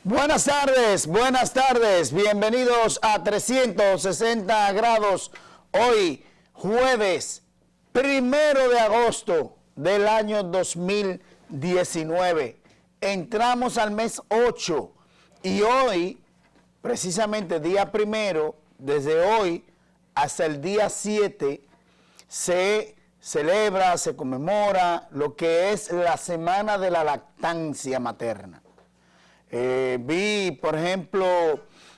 buenas tardes, bienvenidos a 360 grados, hoy jueves 1 de agosto del año 2019, entramos al mes 8 y hoy, precisamente día 1, desde hoy hasta el día 7, se celebra, se conmemora lo que es la Semana de la Lactancia Materna. Vi, por ejemplo,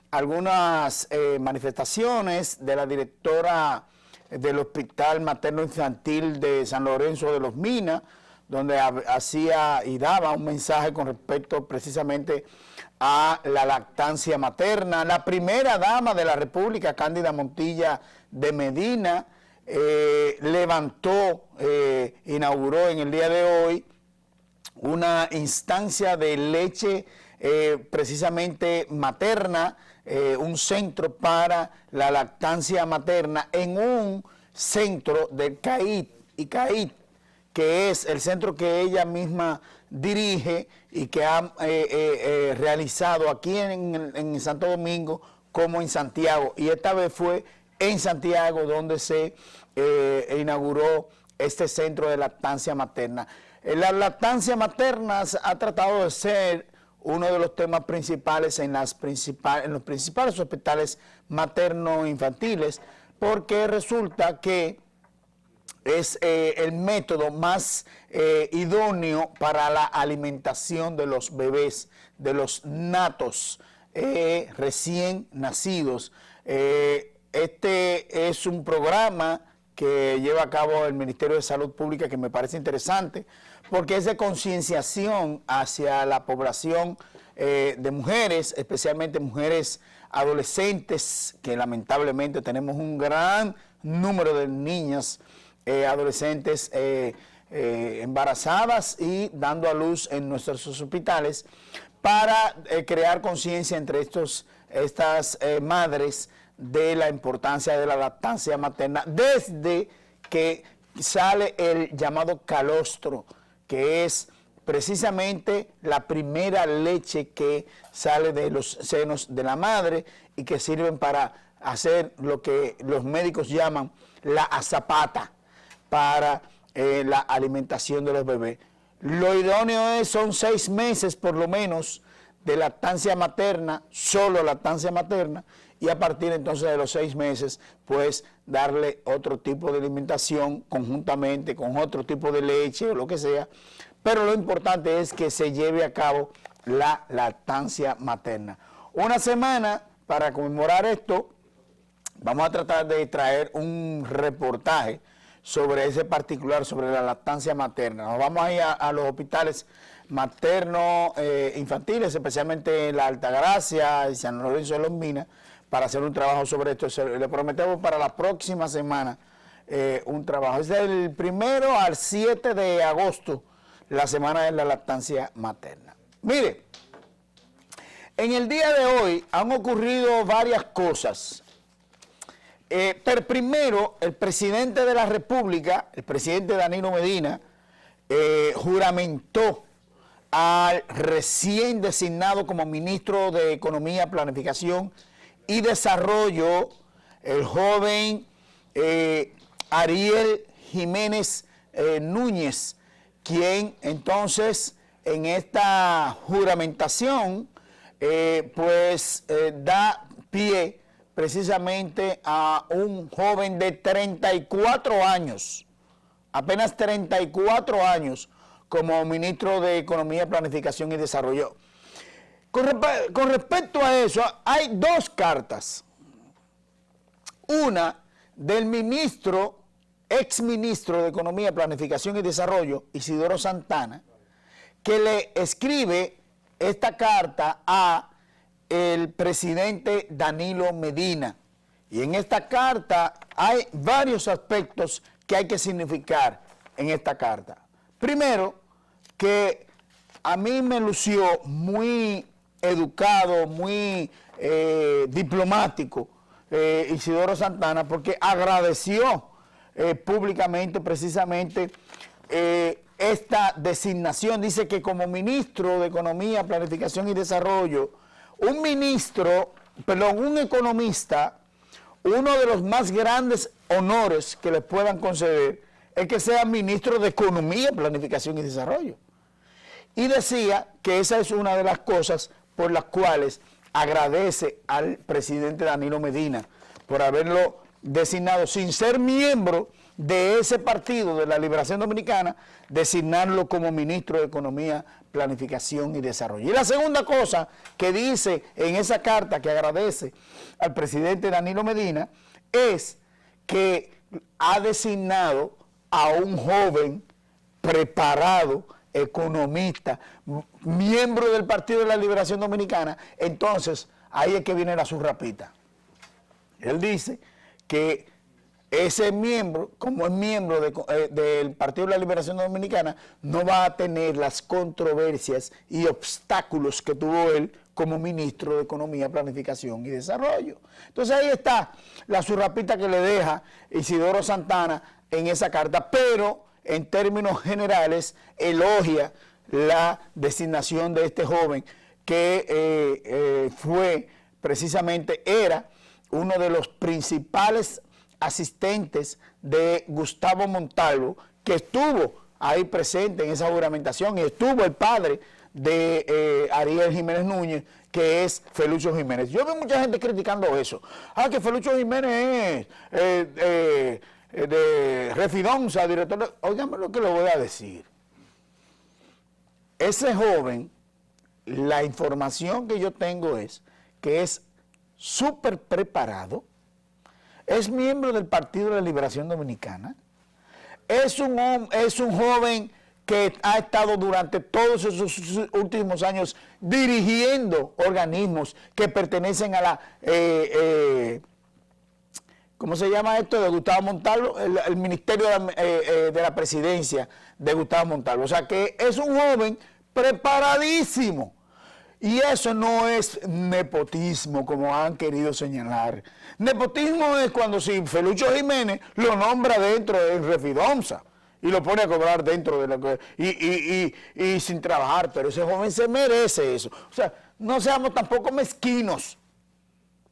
algunas manifestaciones de la directora del Hospital Materno Infantil de San Lorenzo de los Minas, donde hacía y daba un mensaje con respecto precisamente a la lactancia materna. La primera dama de la República, Cándida Montilla de Medina, inauguró en el día de hoy una instancia de leche precisamente materna, un centro para la lactancia materna en un centro del CAIT, que es el centro que ella misma dirige y que ha realizado aquí en Santo Domingo como en Santiago. Y esta vez fue en Santiago donde se inauguró este centro de lactancia materna. La lactancia materna ha tratado de ser uno de los temas principales en los principales hospitales materno-infantiles, porque resulta que es el método más idóneo para la alimentación de los bebés, de los natos recién nacidos. Este es un programa que lleva a cabo el Ministerio de Salud Pública que me parece interesante porque es de concienciación hacia la población de mujeres, especialmente mujeres adolescentes, que lamentablemente tenemos un gran número de niñas adolescentes embarazadas y dando a luz en nuestros hospitales, para crear conciencia entre estas madres de la importancia de la lactancia materna desde que sale el llamado calostro, que es precisamente la primera leche que sale de los senos de la madre y que sirven para hacer lo que los médicos llaman la azapata para la alimentación de los bebés. Lo idóneo son 6 meses por lo menos de lactancia materna, solo lactancia materna, y a partir entonces de los 6 meses, pues darle otro tipo de alimentación conjuntamente con otro tipo de leche o lo que sea, pero lo importante es que se lleve a cabo la lactancia materna. Una semana para conmemorar esto, vamos a tratar de traer un reportaje sobre ese particular, sobre la lactancia materna. Nos vamos a ir a los hospitales maternos infantiles, especialmente la Altagracia y San Lorenzo de los Minas, para hacer un trabajo sobre esto. Le prometemos para la próxima semana un trabajo. Es del 1 al 7 de agosto, la semana de la lactancia materna. Mire, en el día de hoy han ocurrido varias cosas. Pero primero, el presidente de la República, el presidente Danilo Medina, juramentó al recién designado como ministro de Economía, Planificación y Desarrollo, el joven Ariel Jiménez Núñez, quien entonces en esta juramentación da pie precisamente a un joven de 34 años, apenas 34 años, como ministro de Economía, Planificación y Desarrollo. Con respecto a eso, hay 2 cartas. Una del exministro de Economía, Planificación y Desarrollo, Isidoro Santana, que le escribe esta carta a el presidente Danilo Medina. Y en esta carta hay varios aspectos que hay que significar en esta carta. Primero, que a mí me lució muy educado, muy diplomático Isidoro Santana, porque agradeció públicamente precisamente esta designación. Dice que como ministro de Economía, Planificación y Desarrollo un ministro, perdón, un economista, uno de los más grandes honores que le puedan conceder es que sea ministro de Economía, Planificación y Desarrollo. Y decía que esa es una de las cosas por las cuales agradece al presidente Danilo Medina por haberlo designado sin ser miembro de ese partido de la Liberación Dominicana, designarlo como ministro de Economía, Planificación y Desarrollo. Y la segunda cosa que dice en esa carta que agradece al presidente Danilo Medina es que ha designado a un joven preparado, economista, miembro del Partido de la Liberación Dominicana. Entonces, ahí es que viene la surrapita. Él dice que ese miembro, como es miembro del Partido de la Liberación Dominicana, no va a tener las controversias y obstáculos que tuvo él como ministro de Economía, Planificación y Desarrollo. Entonces ahí está la surrapita que le deja Isidoro Santana en esa carta, pero en términos generales elogia la designación de este joven que fue precisamente, era uno de los principales asistentes de Gustavo Montalvo, que estuvo ahí presente en esa juramentación, y estuvo el padre de Ariel Jiménez Núñez, que es Felucho Jiménez. Yo veo mucha gente criticando eso. Que Felucho Jiménez es de Refidonza, director de... Óigame lo que le voy a decir. Ese joven, la información que yo tengo es que es súper preparado, es miembro del Partido de la Liberación Dominicana, es un joven que ha estado durante todos esos últimos años dirigiendo organismos que pertenecen a la, ¿cómo se llama esto? De Gustavo Montalvo, el Ministerio de la Presidencia de Gustavo Montalvo. O sea que es un joven preparadísimo. Y eso no es nepotismo, como han querido señalar. Nepotismo es cuando si Felucho Jiménez lo nombra dentro de Refidonza y lo pone a cobrar dentro de la... Y sin trabajar, pero ese joven se merece eso. O sea, no seamos tampoco mezquinos.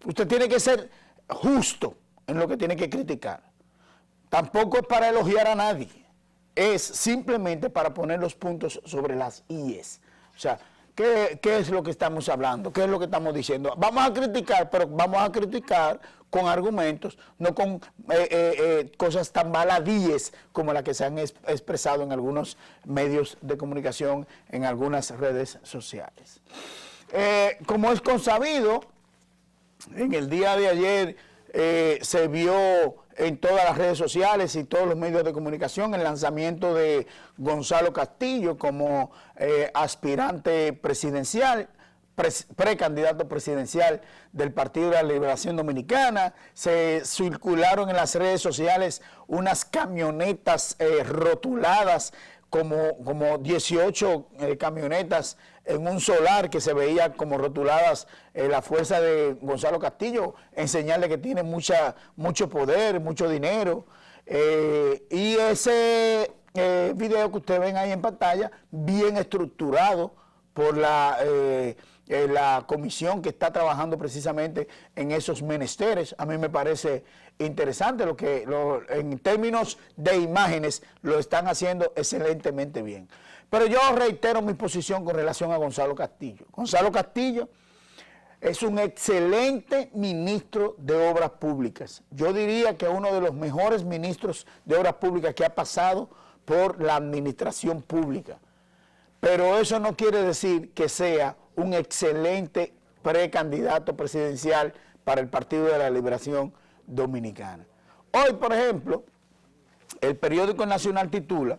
Usted tiene que ser justo en lo que tiene que criticar. Tampoco es para elogiar a nadie. Es simplemente para poner los puntos sobre las íes. O sea, ¿qué es lo que estamos hablando? ¿Qué es lo que estamos diciendo? Vamos a criticar, pero vamos a criticar con argumentos, no con cosas tan baladíes como las que se han expresado en algunos medios de comunicación, en algunas redes sociales. Como es consabido, en el día de ayer se vio en todas las redes sociales y todos los medios de comunicación el lanzamiento de Gonzalo Castillo como aspirante presidencial, precandidato presidencial del Partido de la Liberación Dominicana. Se circularon en las redes sociales unas camionetas rotuladas como 18 camionetas en un solar que se veía como rotuladas la fuerza de Gonzalo Castillo, en señal de que tiene mucho poder, mucho dinero. Y ese video que ustedes ven ahí en pantalla, bien estructurado por la comisión que está trabajando precisamente en esos menesteres. A mí me parece interesante en términos de imágenes lo están haciendo excelentemente bien. Pero yo reitero mi posición con relación a Gonzalo Castillo. Gonzalo Castillo es un excelente ministro de Obras Públicas. Yo diría que uno de los mejores ministros de Obras Públicas que ha pasado por la administración pública. Pero eso no quiere decir que sea un excelente precandidato presidencial para el Partido de la Liberación Dominicana. Hoy, por ejemplo, el periódico Nacional titula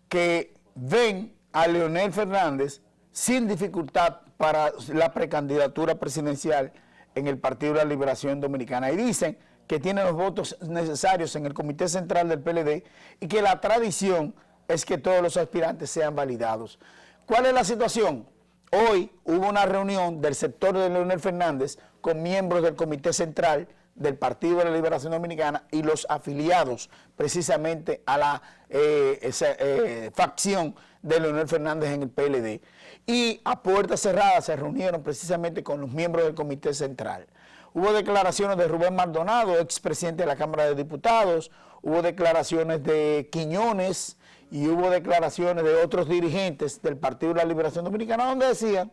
que ven a Leonel Fernández sin dificultad para la precandidatura presidencial en el Partido de la Liberación Dominicana y dicen que tiene los votos necesarios en el Comité Central del PLD y que la tradición es que todos los aspirantes sean validados. ¿Cuál es la situación? Hoy hubo una reunión del sector de Leonel Fernández con miembros del Comité Central del Partido de la Liberación Dominicana y los afiliados precisamente a la facción de Leonel Fernández en el PLD. Y a puertas cerradas se reunieron precisamente con los miembros del Comité Central. Hubo declaraciones de Rubén Maldonado, expresidente de la Cámara de Diputados, hubo declaraciones de Quiñones y hubo declaraciones de otros dirigentes del Partido de la Liberación Dominicana, donde decían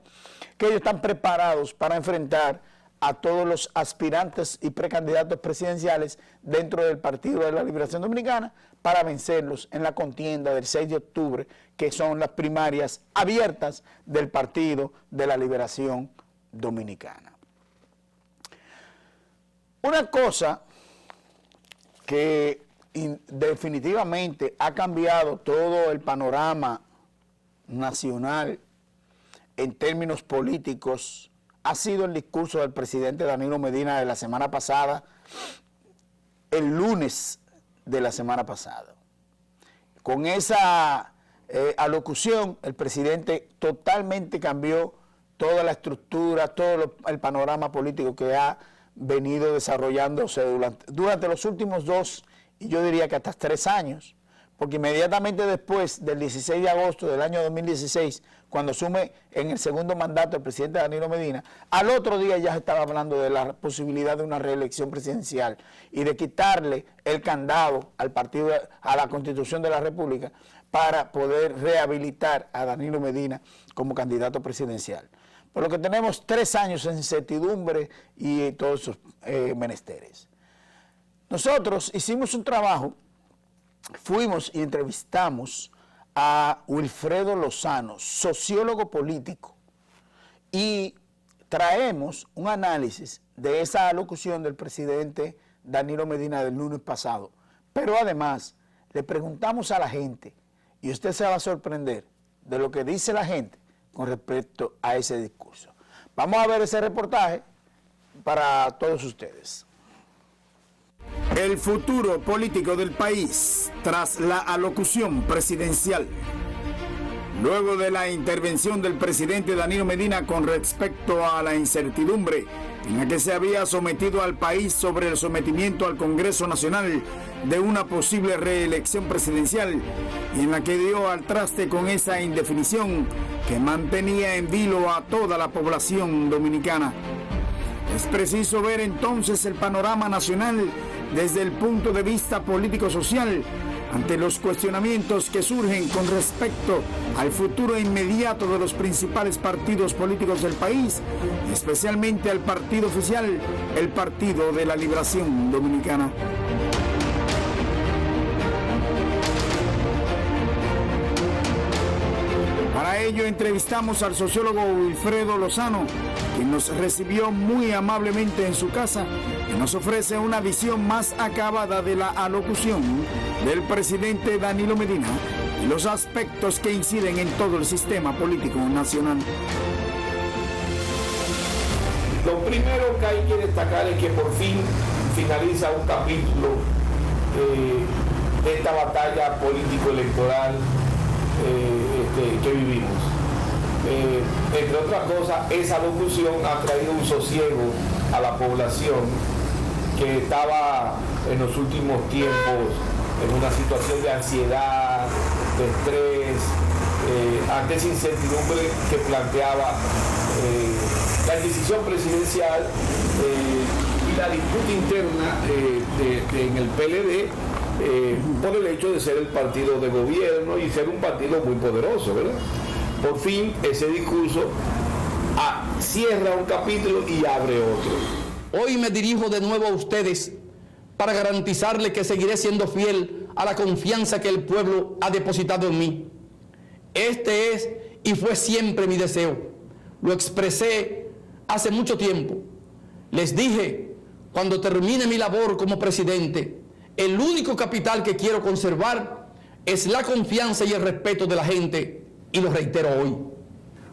que ellos están preparados para enfrentar a todos los aspirantes y precandidatos presidenciales dentro del Partido de la Liberación Dominicana para vencerlos en la contienda del 6 de octubre, que son las primarias abiertas del Partido de la Liberación Dominicana. Una cosa que definitivamente ha cambiado todo el panorama nacional en términos políticos ha sido el discurso del presidente Danilo Medina de la semana pasada, el lunes de la semana pasada. Con esa alocución, el presidente totalmente cambió toda la estructura, todo el panorama político que ha venido desarrollándose durante los últimos 2, y yo diría que hasta 3 años, porque inmediatamente después del 16 de agosto del año 2016, cuando asume en el segundo mandato el presidente Danilo Medina, al otro día ya se estaba hablando de la posibilidad de una reelección presidencial y de quitarle el candado al partido, a la Constitución de la República, para poder rehabilitar a Danilo Medina como candidato presidencial. Por lo que tenemos 3 años en incertidumbre y todos esos menesteres. Nosotros hicimos un trabajo, fuimos y entrevistamos a Wilfredo Lozano, sociólogo político, y traemos un análisis de esa alocución del presidente Danilo Medina del lunes pasado. Pero además le preguntamos a la gente, y usted se va a sorprender de lo que dice la gente con respecto a ese discurso. Vamos a ver ese reportaje para todos ustedes. El futuro político del país tras la alocución presidencial. Luego de la intervención del presidente Danilo Medina con respecto a la incertidumbre en la que se había sometido al país sobre el sometimiento al Congreso Nacional de una posible reelección presidencial y en la que dio al traste con esa indefinición que mantenía en vilo a toda la población dominicana. Es preciso ver entonces el panorama nacional desde el punto de vista político-social ante los cuestionamientos que surgen con respecto al futuro inmediato de los principales partidos políticos del país, especialmente al partido oficial, el Partido de la Liberación Dominicana. Para ello entrevistamos al sociólogo Wilfredo Lozano, quien nos recibió muy amablemente en su casa y nos ofrece una visión más acabada de la alocución del presidente Danilo Medina y los aspectos que inciden en todo el sistema político nacional. Lo primero que hay que destacar es que por fin finaliza un capítulo de esta batalla político-electoral que vivimos. Entre otras cosas, esa locución ha traído un sosiego a la población que estaba en los últimos tiempos en una situación de ansiedad, de estrés, ante esa incertidumbre que planteaba la decisión presidencial y la disputa interna en el PLD por el hecho de ser el partido de gobierno y ser un partido muy poderoso, ¿verdad? Por fin ese discurso cierra un capítulo y abre otro. Hoy me dirijo de nuevo a ustedes para garantizarles que seguiré siendo fiel a la confianza que el pueblo ha depositado en mí. Este es y fue siempre mi deseo. Lo expresé hace mucho tiempo. Les dije, cuando termine mi labor como presidente, el único capital que quiero conservar es la confianza y el respeto de la gente, y lo reitero hoy.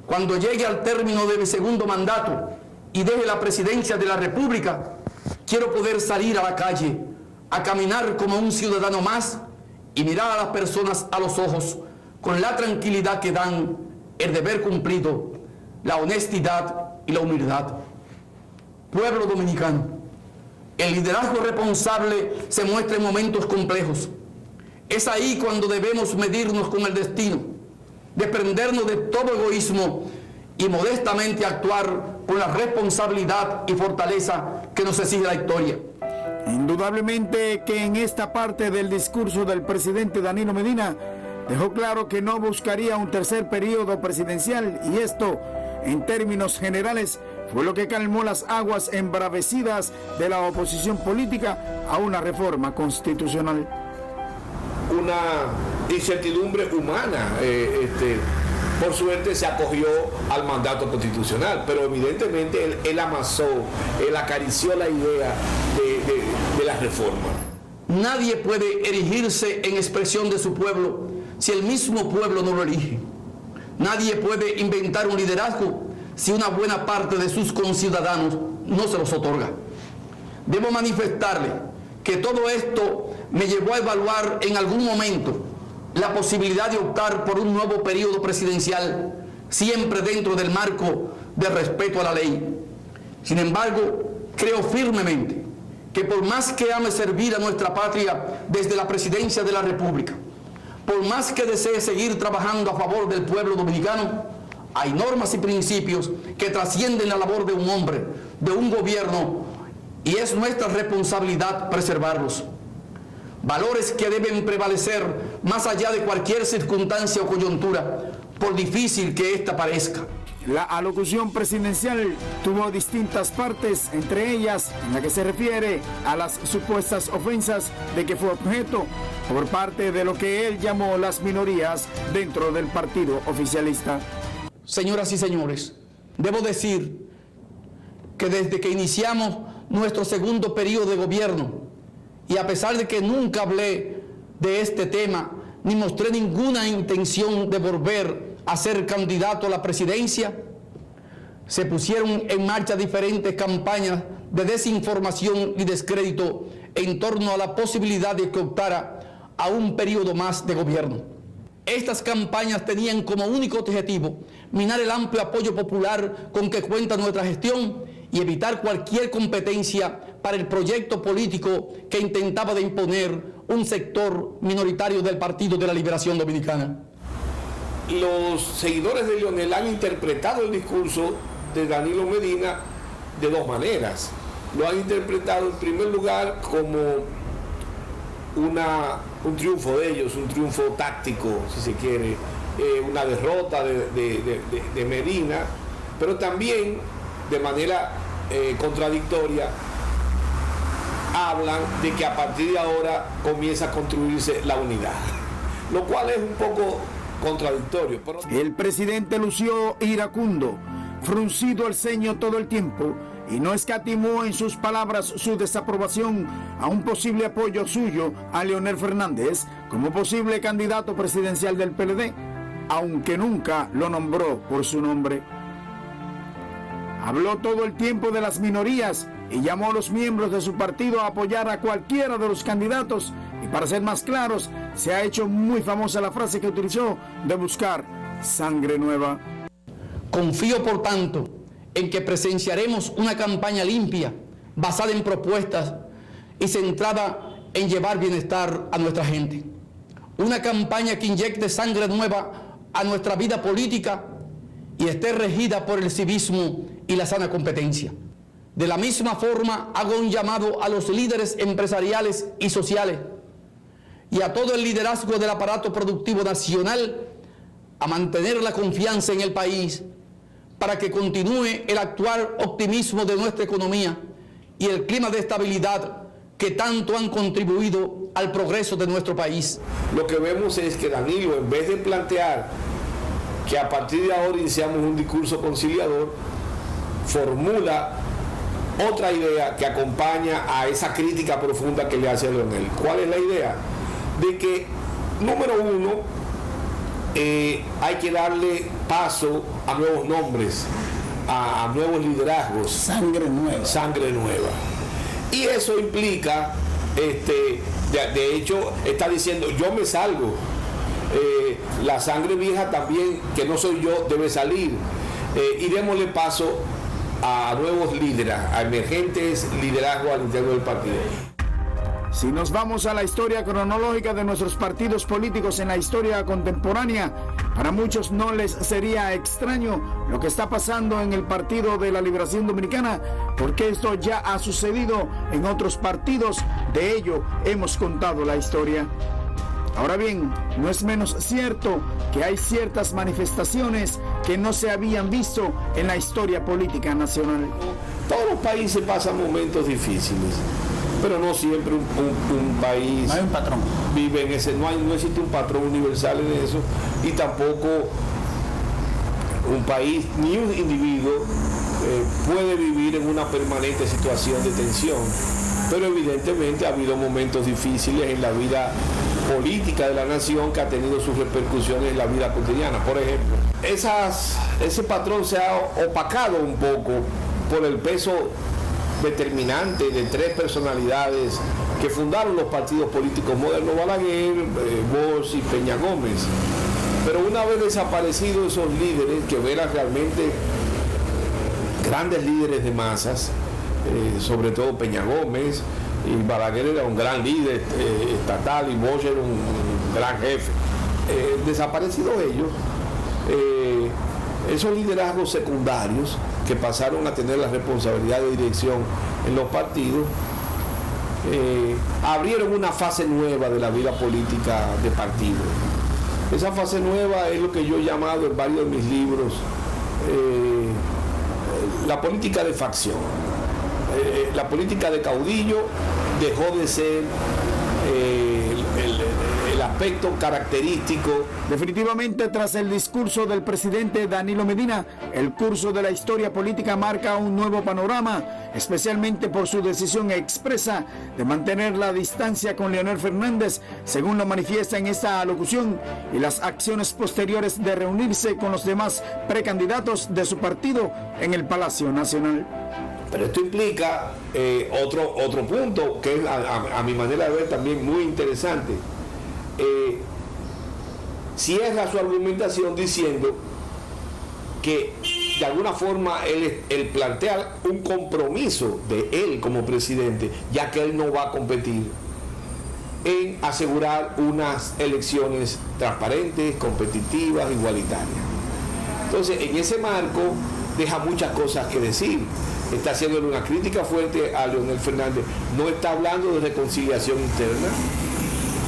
Cuando llegue al término de mi segundo mandato y deje la presidencia de la República, quiero poder salir a la calle, a caminar como un ciudadano más y mirar a las personas a los ojos con la tranquilidad que dan el deber cumplido, la honestidad y la humildad. Pueblo dominicano, El liderazgo responsable se muestra en momentos complejos. Es ahí cuando debemos medirnos con el destino, desprendernos de todo egoísmo y modestamente actuar con la responsabilidad y fortaleza que nos exige la historia. Indudablemente que en esta parte del discurso del presidente Danilo Medina dejó claro que no buscaría un tercer periodo presidencial, y esto, en términos generales, fue lo que calmó las aguas embravecidas de la oposición política a una reforma constitucional. Una incertidumbre humana, por suerte se acogió al mandato constitucional, pero evidentemente él amasó, él acarició la idea de la reforma. Nadie puede erigirse en expresión de su pueblo si el mismo pueblo no lo elige. Nadie puede inventar un liderazgo si una buena parte de sus conciudadanos no se los otorga. Debo manifestarle que todo esto me llevó a evaluar en algún momento la posibilidad de optar por un nuevo periodo presidencial, siempre dentro del marco de respeto a la ley. Sin embargo, creo firmemente que por más que ame servir a nuestra patria desde la presidencia de la República, por más que desee seguir trabajando a favor del pueblo dominicano, hay normas y principios que trascienden la labor de un hombre, de un gobierno, y es nuestra responsabilidad preservarlos. Valores que deben prevalecer más allá de cualquier circunstancia o coyuntura, por difícil que ésta parezca. La alocución presidencial tuvo distintas partes, entre ellas en la que se refiere a las supuestas ofensas de que fue objeto por parte de lo que él llamó las minorías dentro del partido oficialista. Señoras y señores, debo decir que desde que iniciamos nuestro segundo periodo de gobierno, y a pesar de que nunca hablé de este tema, ni mostré ninguna intención de volver a ser candidato a la presidencia, se pusieron en marcha diferentes campañas de desinformación y descrédito en torno a la posibilidad de que optara a un periodo más de gobierno. Estas campañas tenían como único objetivo minar el amplio apoyo popular con que cuenta nuestra gestión y evitar cualquier competencia para el proyecto político que intentaba de imponer un sector minoritario del Partido de la Liberación Dominicana. Los seguidores de Leonel han interpretado el discurso de Danilo Medina de dos maneras. Lo han interpretado en primer lugar como un triunfo de ellos, un triunfo táctico, si se quiere, una derrota de Medina, pero también de manera contradictoria hablan de que a partir de ahora comienza a construirse la unidad, lo cual es un poco contradictorio. Pero... El presidente lució iracundo, fruncido el ceño todo el tiempo, y no escatimó en sus palabras su desaprobación a un posible apoyo suyo a Leonel Fernández como posible candidato presidencial del PLD, aunque nunca lo nombró por su nombre. Habló todo el tiempo de las minorías y llamó a los miembros de su partido a apoyar a cualquiera de los candidatos, y para ser más claros, se ha hecho muy famosa la frase que utilizó de buscar sangre nueva. Confío, por tanto, en que presenciaremos una campaña limpia, basada en propuestas y centrada en llevar bienestar a nuestra gente. Una campaña que inyecte sangre nueva a nuestra vida política y esté regida por el civismo y la sana competencia. De la misma forma, hago un llamado a los líderes empresariales y sociales y a todo el liderazgo del aparato productivo nacional a mantener la confianza en el país para que continúe el actual optimismo de nuestra economía y el clima de estabilidad que tanto han contribuido al progreso de nuestro país. Lo que vemos es que Danilo, en vez de plantear que a partir de ahora iniciamos un discurso conciliador, formula otra idea que acompaña a esa crítica profunda que le hace a Leonel. ¿Cuál es la idea? De que, número uno, hay que darle paso a nuevos nombres, a nuevos liderazgos. Sangre nueva. Sangre nueva. Y eso implica, de hecho, está diciendo, yo me salgo. La sangre vieja también, que no soy yo, debe salir. Y démosle paso a nuevos líderes, a emergentes liderazgos al interior del partido. Si nos vamos a la historia cronológica de nuestros partidos políticos en la historia contemporánea, para muchos no les sería extraño lo que está pasando en el Partido de la Liberación Dominicana, porque esto ya ha sucedido en otros partidos, de ello hemos contado la historia. Ahora bien, no es menos cierto que hay ciertas manifestaciones que no se habían visto en la historia política nacional. Todos los países pasan momentos difíciles, pero no siempre un país no hay un patrón. Vive en ese, no existe un patrón universal en eso, y tampoco un país ni un individuo puede vivir en una permanente situación de tensión. Pero evidentemente ha habido momentos difíciles en la vida política de la nación que ha tenido sus repercusiones en la vida cotidiana. Por ejemplo, ese patrón se ha opacado un poco por el peso determinante de tres personalidades que fundaron los partidos políticos modernos: Balaguer, Bosch y Peña Gómez. Pero una vez desaparecidos esos líderes, que eran realmente grandes líderes de masas, sobre todo Peña Gómez, y Balaguer era un gran líder estatal y Bosch era un gran jefe. Desaparecidos ellos, esos liderazgos secundarios que pasaron a tener la responsabilidad de dirección en los partidos, abrieron una fase nueva de la vida política de partido. Esa fase nueva es lo que yo he llamado en varios de mis libros la política de facción. La política de caudillo dejó de ser el aspecto característico. Definitivamente, tras el discurso del presidente Danilo Medina, el curso de la historia política marca un nuevo panorama, especialmente por su decisión expresa de mantener la distancia con Leonel Fernández, según lo manifiesta en esta alocución, y las acciones posteriores de reunirse con los demás precandidatos de su partido en el Palacio Nacional. Pero esto implica otro punto que es a mi manera de ver también muy interesante. Cierra su argumentación diciendo que de alguna forma él plantea un compromiso de él como presidente, ya que él no va a competir, en asegurar unas elecciones transparentes, competitivas, igualitarias. Entonces, en ese marco deja muchas cosas que decir. Está haciéndole una crítica fuerte a Leonel Fernández. No está hablando de reconciliación interna,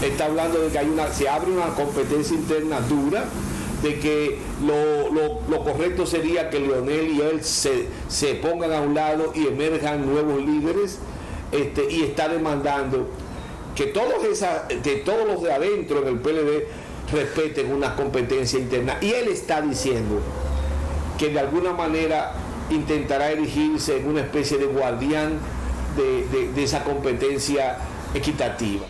está hablando de que se abre una competencia interna dura, de que lo correcto sería que Leonel y él se pongan a un lado y emerjan nuevos líderes, y está demandando que todos los de adentro en el PLD respeten una competencia interna. Y él está diciendo que de alguna manera intentará erigirse en una especie de guardián de esa competencia equitativa.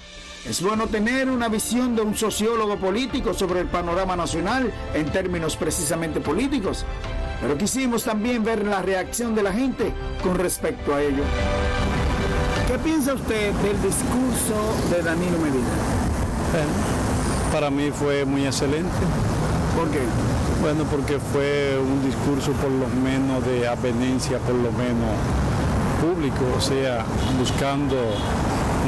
Es bueno tener una visión de un sociólogo político sobre el panorama nacional en términos precisamente políticos, pero quisimos también ver la reacción de la gente con respecto a ello. ¿Qué piensa usted del discurso de Danilo Medina? Para mí fue muy excelente. ¿Por qué? Bueno, porque fue un discurso por lo menos de avenencia, por lo menos público, o sea, buscando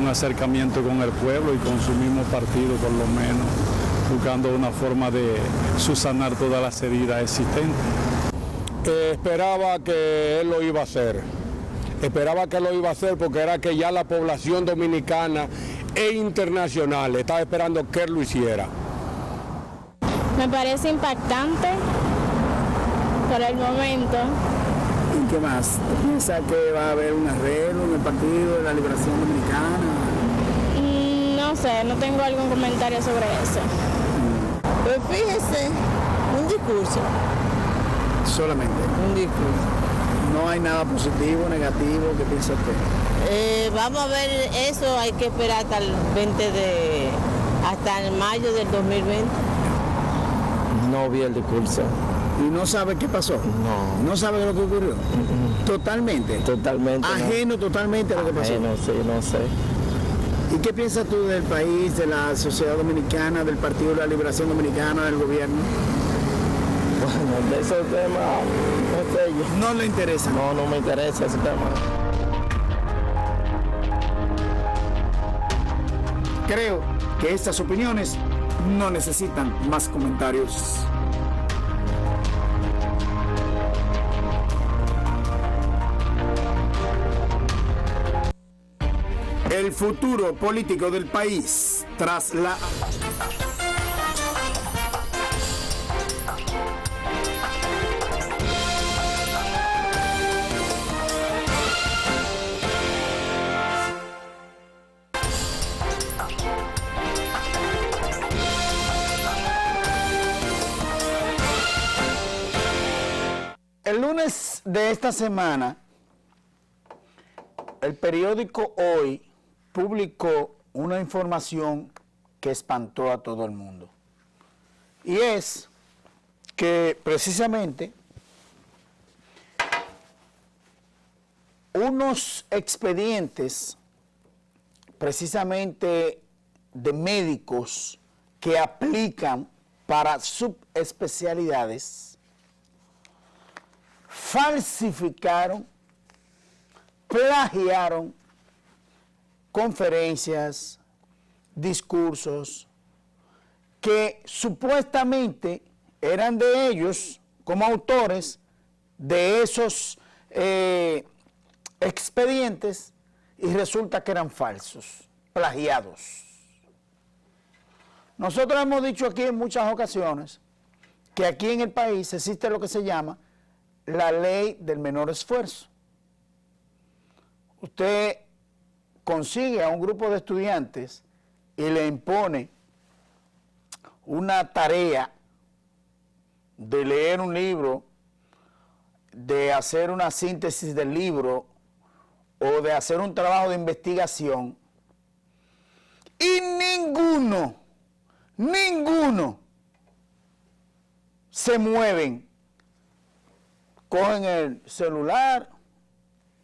un acercamiento con el pueblo y con su mismo partido, por lo menos, buscando una forma de subsanar todas las heridas existentes. Esperaba que él lo iba a hacer. Esperaba que lo iba a hacer porque era que ya la población dominicana e internacional estaba esperando que él lo hiciera. Me parece impactante por el momento. ¿Y qué más? ¿Piensa que va a haber un arreglo en el Partido de la Liberación Dominicana? No sé, no tengo algún comentario sobre eso. Pues fíjese, un discurso. Solamente. Un discurso. No hay nada positivo, negativo. ¿Qué piensa usted? Vamos a ver eso, hay que esperar hasta el hasta el mayo del 2020. No vi el discurso. ¿Y no sabe qué pasó? No. ¿No sabe lo que ocurrió? Totalmente. Totalmente. Ajeno no. Totalmente a lo que pasó. Sí, no sé. ¿Y qué piensas tú del país, de la sociedad dominicana, del Partido de la Liberación Dominicana, del gobierno? Bueno, de esos temas, no sé yo. No le interesa. No, no me interesa ese tema. Creo que estas opiniones no necesitan más comentarios. El futuro político del país tras la... El lunes de esta semana, el periódico Hoy publicó una información que espantó a todo el mundo. Y es que precisamente unos expedientes precisamente de médicos que aplican para subespecialidades falsificaron, plagiaron conferencias, discursos que supuestamente eran de ellos como autores de esos expedientes y resulta que eran falsos, plagiados. Nosotros hemos dicho aquí en muchas ocasiones que aquí en el país existe lo que se llama la ley del menor esfuerzo. Usted consigue a un grupo de estudiantes y le impone una tarea de leer un libro, de hacer una síntesis del libro o de hacer un trabajo de investigación y ninguno se mueven. Cogen el celular,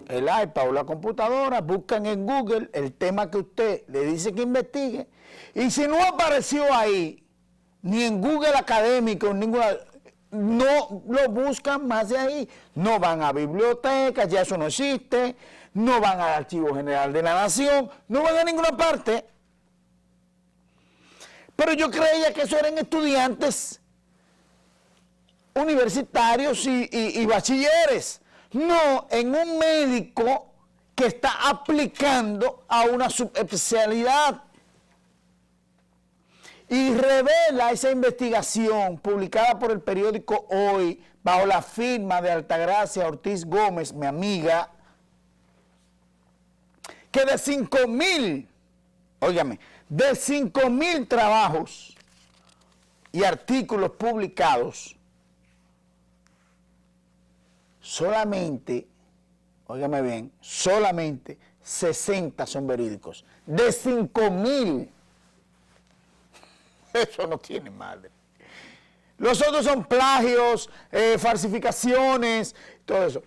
el iPad o la computadora, buscan en Google el tema que usted le dice que investigue, y si no apareció ahí, ni en Google académico, ninguna, no lo buscan más de ahí. No van a bibliotecas, ya eso no existe, no van al Archivo General de la Nación, no van a ninguna parte. Pero yo creía que eso eran estudiantes universitarios y bachilleres, no en un médico que está aplicando a una subespecialidad. Y revela esa investigación publicada por el periódico Hoy, bajo la firma de Altagracia Ortiz Gómez, mi amiga, que de 5,000, óigame, de 5,000 trabajos y artículos publicados, solamente, óigame bien, solamente 60 son verídicos. De 5,000. Eso no tiene madre. Los otros son plagios, falsificaciones, todo eso.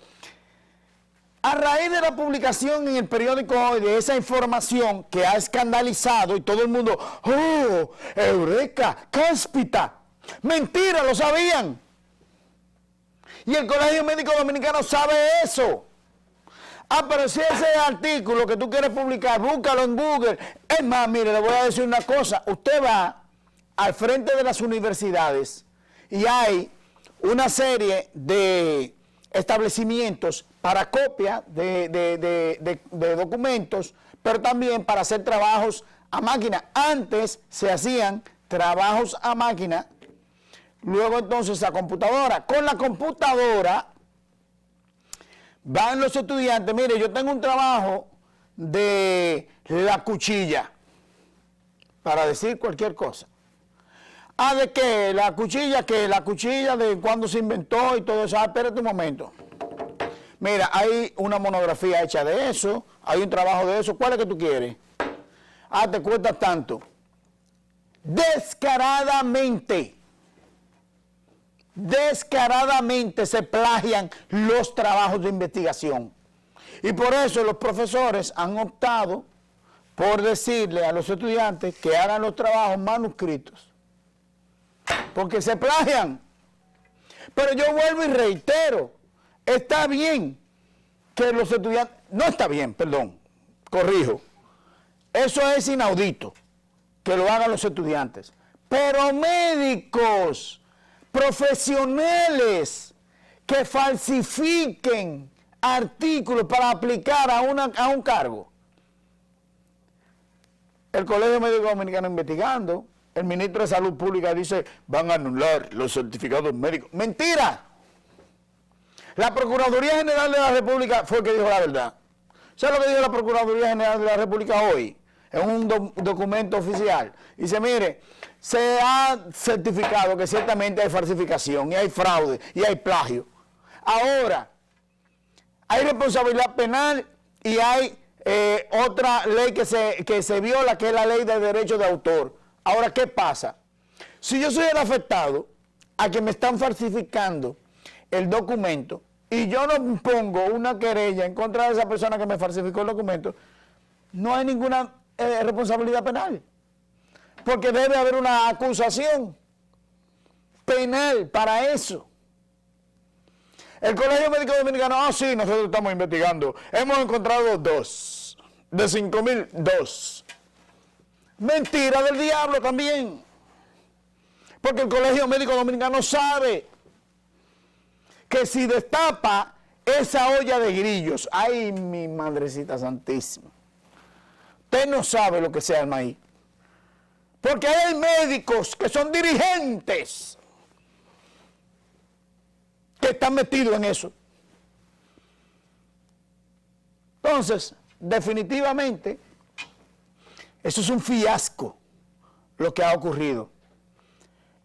A raíz de la publicación en el periódico Hoy de esa información que ha escandalizado y todo el mundo, ¡oh! ¡Eureka! ¡Cáspita! ¡Mentira! ¡Lo sabían! Y el Colegio Médico Dominicano sabe eso. Ah, pero si ese artículo que tú quieres publicar, búscalo en Google. Es más, mire, le voy a decir una cosa. Usted va al frente de las universidades y hay una serie de establecimientos para copia de documentos, pero también para hacer trabajos a máquina. Antes se hacían trabajos a máquina, luego entonces a computadora. Con la computadora van los estudiantes, mire, yo tengo un trabajo de la cuchilla, para decir cualquier cosa. Ah, ¿de qué? La cuchilla de cuándo se inventó y todo eso. Ah, espérate un momento. Mira, hay una monografía hecha de eso, hay un trabajo de eso. ¿Cuál es que tú quieres? Ah, te cuesta tanto. Descaradamente se plagian los trabajos de investigación. Y por eso los profesores han optado por decirle a los estudiantes que hagan los trabajos manuscritos. Porque se plagian. Pero yo vuelvo y reitero, está bien que los estudiantes, no está bien, perdón, corrijo, eso es inaudito, que lo hagan los estudiantes, pero médicos, profesionales, que falsifiquen artículos para aplicar a un cargo. El Colegio Médico Dominicano investigando, el ministro de Salud Pública dice, van a anular los certificados médicos. ¡Mentira! La Procuraduría General de la República fue el que dijo la verdad. ¿Sabe lo que dijo la Procuraduría General de la República hoy? En un documento oficial. Dice, mire, se ha certificado que ciertamente hay falsificación, y hay fraude, y hay plagio. Ahora, hay responsabilidad penal y hay otra ley que se viola, que es la ley de derecho de autor. Ahora, ¿qué pasa? Si yo soy el afectado a que me están falsificando el documento y yo no pongo una querella en contra de esa persona que me falsificó el documento, no hay ninguna responsabilidad penal. Porque debe haber una acusación penal para eso. El Colegio Médico Dominicano, sí, nosotros estamos investigando. Hemos encontrado 2. De 5,000, 2. Mentira del diablo también. Porque el Colegio Médico Dominicano sabe que si destapa esa olla de grillos, ¡ay, mi madrecita santísima! Usted no sabe lo que sea el maíz. Porque hay médicos que son dirigentes que están metidos en eso. Entonces, definitivamente, eso es un fiasco lo que ha ocurrido.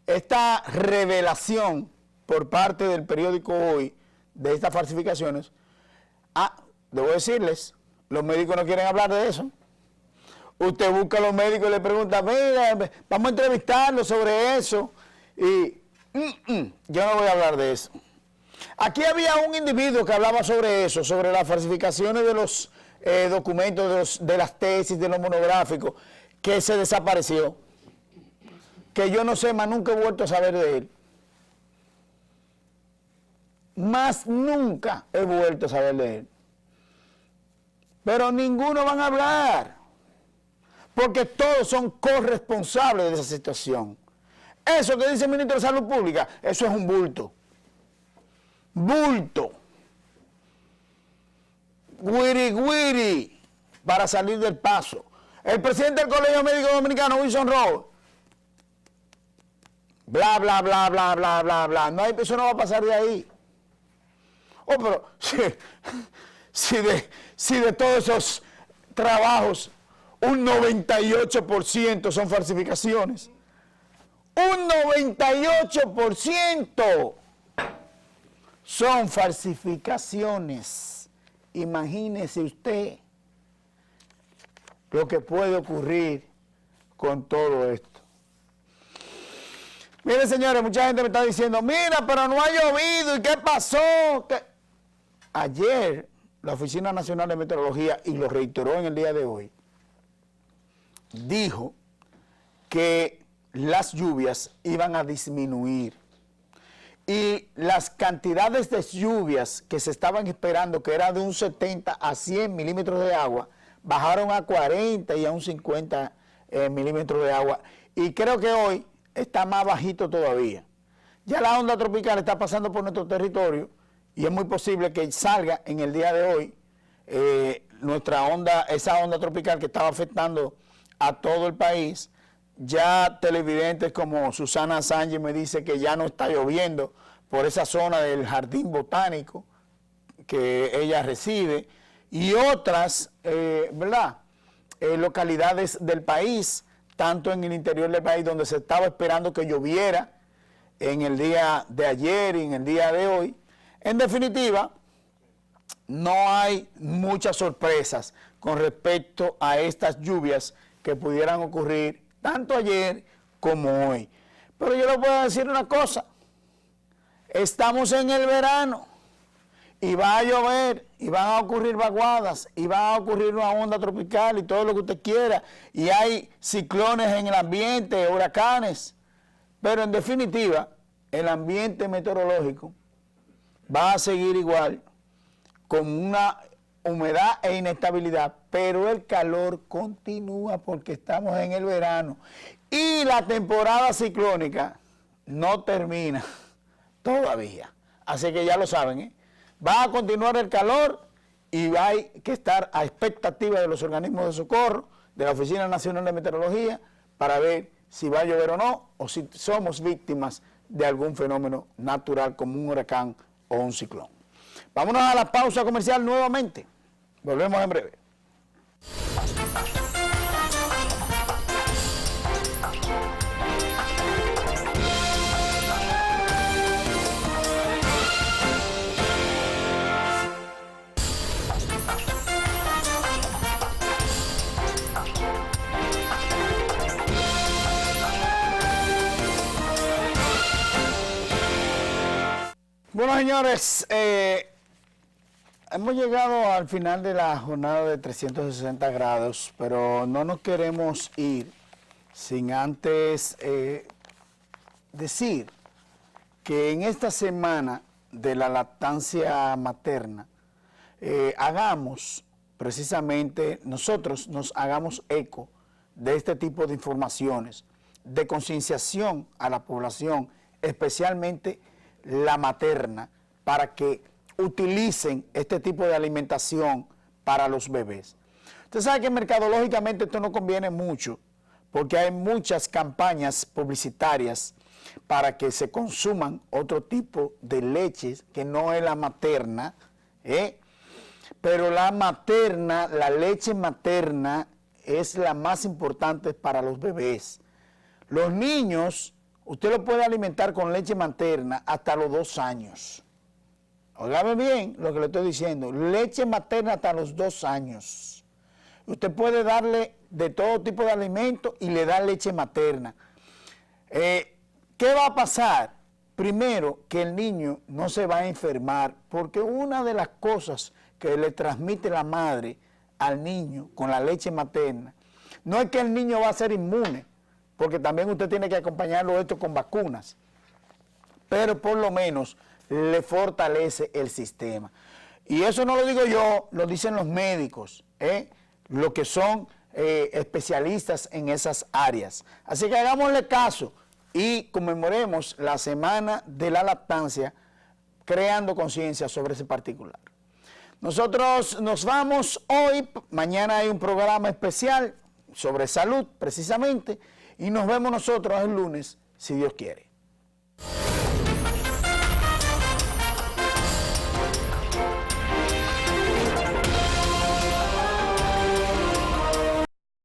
Esta revelación por parte del periódico Hoy de estas falsificaciones, debo decirles, los médicos no quieren hablar de eso. Usted busca a los médicos y le pregunta, mira, vamos a entrevistarlos sobre eso. Y yo no voy a hablar de eso. Aquí había un individuo que hablaba sobre eso, sobre las falsificaciones de los documentos, de las tesis, de los monográficos, que se desapareció. Que yo no sé, más nunca he vuelto a saber de él. Más nunca he vuelto a saber de él. Pero ninguno van a hablar. Porque todos son corresponsables de esa situación. Eso que dice el ministro de Salud Pública, eso es un bulto. Bulto. Guiri, para salir del paso. El presidente del Colegio Médico Dominicano, Wilson Rowe, bla, bla, bla, bla, bla, bla, bla. No hay, eso no va a pasar de ahí. Oh, pero si de todos esos trabajos, un 98% son falsificaciones. Un 98% son falsificaciones. Imagínese usted lo que puede ocurrir con todo esto. Miren, señores, mucha gente me está diciendo, mira, pero no ha llovido, ¿y qué pasó? Ayer, la Oficina Nacional de Meteorología, y lo reiteró en el día de hoy, dijo que las lluvias iban a disminuir. Y las cantidades de lluvias que se estaban esperando, que era de un 70 a 100 milímetros de agua, bajaron a 40 y a un 50 milímetros de agua. Y creo que hoy está más bajito todavía. Ya la onda tropical está pasando por nuestro territorio y es muy posible que salga en el día de hoy esa onda tropical que estaba afectando a todo el país. Ya televidentes como Susana Sánchez me dice que ya no está lloviendo por esa zona del Jardín Botánico que ella reside y otras localidades del país, tanto en el interior del país donde se estaba esperando que lloviera en el día de ayer y en el día de hoy. En definitiva, no hay muchas sorpresas con respecto a estas lluvias que pudieran ocurrir tanto ayer como hoy. Pero yo les puedo decir una cosa, estamos en el verano y va a llover y van a ocurrir vaguadas y va a ocurrir una onda tropical y todo lo que usted quiera y hay ciclones en el ambiente, huracanes, pero en definitiva el ambiente meteorológico va a seguir igual, con una humedad e inestabilidad, pero el calor continúa porque estamos en el verano y la temporada ciclónica no termina todavía. Así que ya lo saben, ¿eh? Va a continuar el calor y hay que estar a expectativa de los organismos de socorro, de la Oficina Nacional de Meteorología, para ver si va a llover o no, o si somos víctimas de algún fenómeno natural como un huracán o un ciclón. Vámonos a la pausa comercial nuevamente. Volvemos en breve. Bueno, señores, hemos llegado al final de la jornada de 360 grados, pero no nos queremos ir sin antes decir que en esta semana de la lactancia materna hagamos, precisamente nosotros nos hagamos eco de este tipo de informaciones, de concienciación a la población, especialmente la materna, para que utilicen este tipo de alimentación para los bebés. Usted sabe que mercadológicamente esto no conviene mucho, porque hay muchas campañas publicitarias para que se consuman otro tipo de leches que no es la materna, pero la materna, la leche materna es la más importante para los bebés. Los niños, usted lo puede alimentar con leche materna hasta los 2 años. Óigame bien lo que le estoy diciendo, leche materna hasta los 2 años. Usted puede darle de todo tipo de alimentos y le da leche materna. ¿Qué va a pasar? Primero, que el niño no se va a enfermar, porque una de las cosas que le transmite la madre al niño con la leche materna, no es que el niño va a ser inmune, porque también usted tiene que acompañarlo esto con vacunas, pero por lo menos le fortalece el sistema. Y eso no lo digo yo, lo dicen los médicos, los que son especialistas en esas áreas. Así que hagámosle caso y conmemoremos la Semana de la Lactancia creando conciencia sobre ese particular. Nosotros nos vamos hoy, mañana hay un programa especial sobre salud precisamente, y nos vemos nosotros el lunes, si Dios quiere.